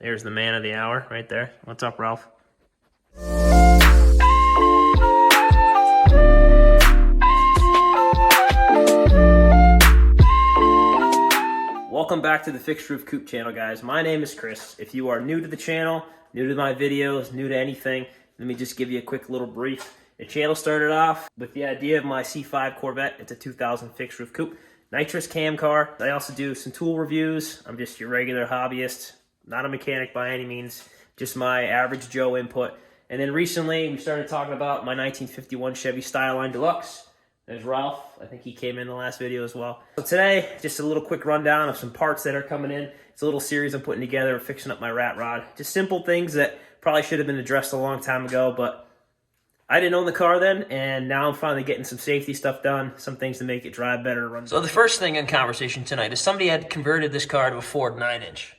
There's the man of the hour right there. What's up, Ralph? Welcome back to the Fixed Roof Coupe channel, guys. My name is Chris. If you are new to the channel, new to my videos, new to anything, let me just give you a quick little brief. The channel started off with the idea of my C5 Corvette. It's a 2000 Fixed Roof Coupe. Nitrous cam car. I also do some tool reviews. I'm just your regular hobbyist. Not a mechanic by any means, just my average Joe input. And then recently, we started talking about my 1951 Chevy Styleline Deluxe. There's Ralph. I think he came in the last video as well. So today, just a little quick rundown of some parts that are coming in. It's a little series I'm putting together, fixing up my rat rod. Just simple things that probably should have been addressed a long time ago, but I didn't own the car then, and now I'm finally getting some safety stuff done, some things to make it drive better. Run. So the first thing in conversation tonight is somebody had converted this car to a Ford 9-inch.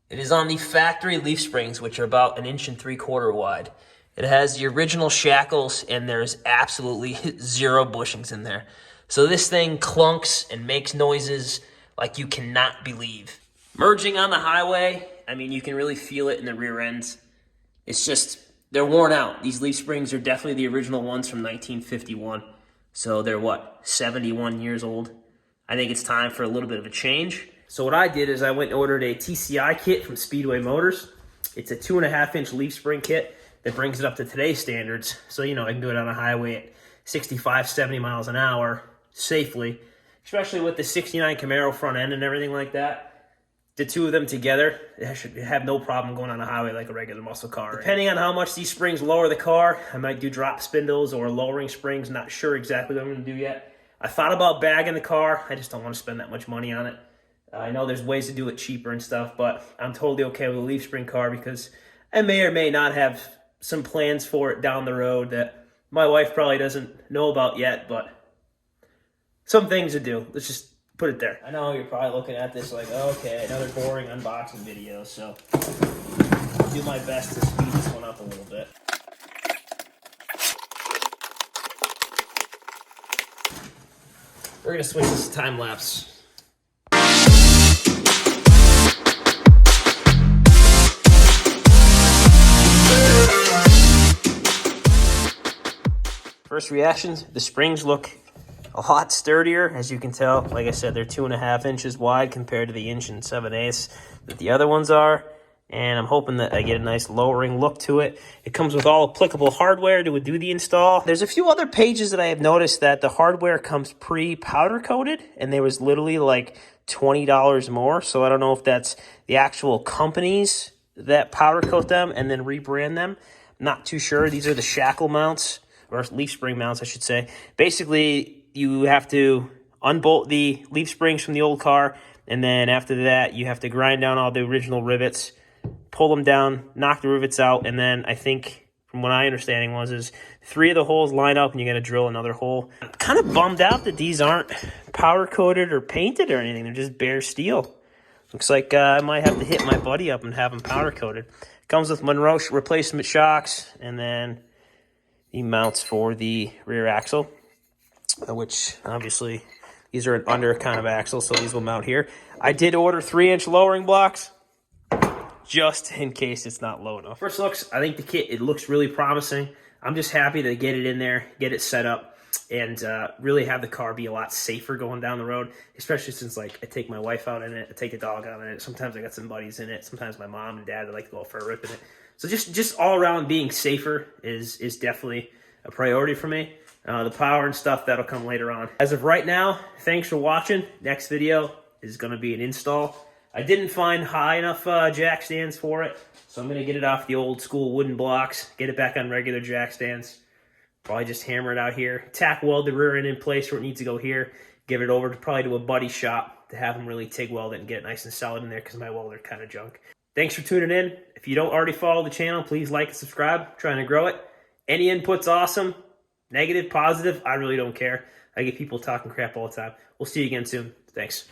It is on the factory leaf springs, which are about 1.75 inches wide. It has the original shackles, and there's absolutely 0 bushings in there. So this thing clunks and makes noises like you cannot believe. Merging on the highway, I mean, you can really feel it in the rear ends. It's just, they're worn out. These leaf springs are definitely the original ones from 1951. So they're, what, 71 years old? I think it's time for a little bit of a change. So what I did is I went and ordered a TCI kit from Speedway Motors. It's a 2.5-inch leaf spring kit that brings it up to today's standards. So, you know, I can do it on a highway at 65, 70 miles an hour safely, especially with the 69 Camaro front end and everything like that. The two of them together, I should have no problem going on a highway like a regular muscle car. Depending on how much these springs lower the car, I might do drop spindles or lowering springs. Not sure exactly what I'm going to do yet. I thought about bagging the car. I just don't want to spend that much money on it. I know there's ways to do it cheaper and stuff, but I'm totally okay with a leaf spring car because I may or may not have some plans for it down the road that my wife probably doesn't know about yet, but some things to do. Let's just put it there. I know you're probably looking at this like, okay, another boring unboxing video, so I'll do my best to speed this one up a little bit. We're going to switch this to time lapse. First reactions, the springs look a lot sturdier. As you can tell, like I said, they're 2.5 inches wide compared to the 1 7/8 that the other ones are. And I'm hoping that I get a nice lowering look to it. It comes with all applicable hardware to do the install. There's a few other pages that I have noticed that the hardware comes pre-powder coated, and there was literally like $20 more. So I don't know if that's the actual companies that powder coat them and then rebrand them. I'm not too sure. These are the shackle mounts, or leaf spring mounts, I should say. Basically, you have to unbolt the leaf springs from the old car, and then after that, you have to grind down all the original rivets, pull them down, knock the rivets out, and then I think, from what my understanding was, is 3 of the holes line up, and you got to drill another hole. I'm kind of bummed out that these aren't powder-coated or painted or anything. They're just bare steel. Looks like I might have to hit my buddy up and have them powder-coated. Comes with Monroe replacement shocks, and then the mounts for the rear axle, which obviously these are an under kind of axle, so these will mount here. I did order 3-inch lowering blocks just in case it's not low enough. First looks, I think the kit, it looks really promising. I'm just happy to get it in there, get it set up, and really have the car be a lot safer going down the road, especially since, like, I take my wife out in it, I take the dog out in it. Sometimes I got some buddies in it. Sometimes my mom and dad, they like to go for a rip in it. So just all around being safer is definitely a priority for me. The power and stuff, that'll come later on. As of right now, thanks for watching. Next video is going to be an install. I didn't find high enough jack stands for it, so I'm going to get it off the old school wooden blocks, get it back on regular jack stands. Probably just hammer it out here. Tack weld the rear end in place where it needs to go here. Give it over to probably to a buddy shop to have them really TIG weld it and get it nice and solid in there because my welder kind of junk. Thanks for tuning in. If you don't already follow the channel, please like and subscribe. I'm trying to grow it. Any input's awesome. Negative, positive, I really don't care. I get people talking crap all the time. We'll see you again soon. Thanks.